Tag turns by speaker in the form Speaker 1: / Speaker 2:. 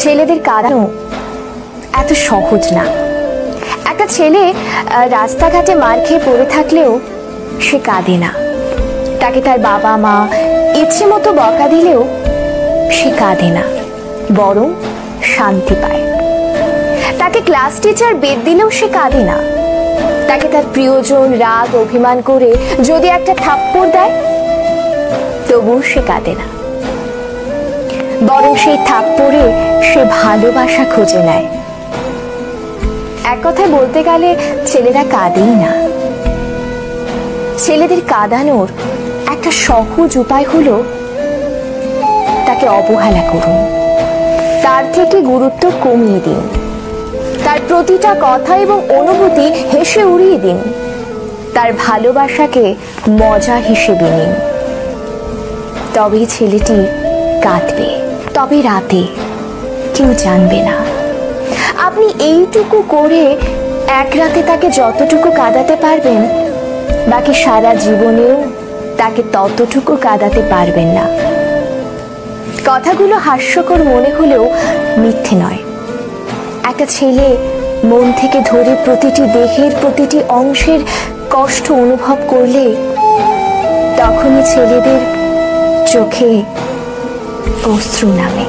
Speaker 1: ছেলেদের কাঁদানো এত সহজ না। একটা ছেলে রাস্তাঘাটে মার খেয়ে পড়ে থাকলেও সে কাঁদে না। তাকে তার বাবা মা ইচ্ছে মতো বকা দিলেও সে কাঁদে না, বরং শান্তি পায়। তাকে ক্লাস টিচার বেদ দিলেও সে কাঁদে না। তাকে তার প্রিয়জন রাগ অভিমান করে যদি একটা থাপ্পড় দেয় তবুও সে কাঁদে না, বরং সেই থাপ্পড়ে সে ভালোবাসা খুঁজে নেয়। এক কথায় বলতে গেলে ছেলেরা কাঁদেই না। ছেলেদের কাঁদানোর একটা সহজ উপায় হলো তাকে অবহেলা করুন, তার থেকে গুরুত্ব কমিয়ে দিন, তার প্রতিটা কথা এবং অনুভূতি হেসে উড়িয়ে দিন, তার ভালোবাসাকে মজা হিসেবে নিন। তবেই ছেলেটি কাঁদবে, তবে রাতে কেউ জানবে না। আপনি এইটুকু করে এক রাতে তাকে যতটুকু কাঁদাতে পারবেন, বাকি সারা জীবনেও তাকে ততটুকু কাঁদাতে পারবেন না। কথাগুলো হাস্যকর মনে হলেও মিথ্যে নয়। একটা ছেলে মন থেকে ধরে প্রতিটি দেহের প্রতিটি অংশের কষ্ট অনুভব করলে তখনই ছেলেদের চোখে অশ্রু নামে।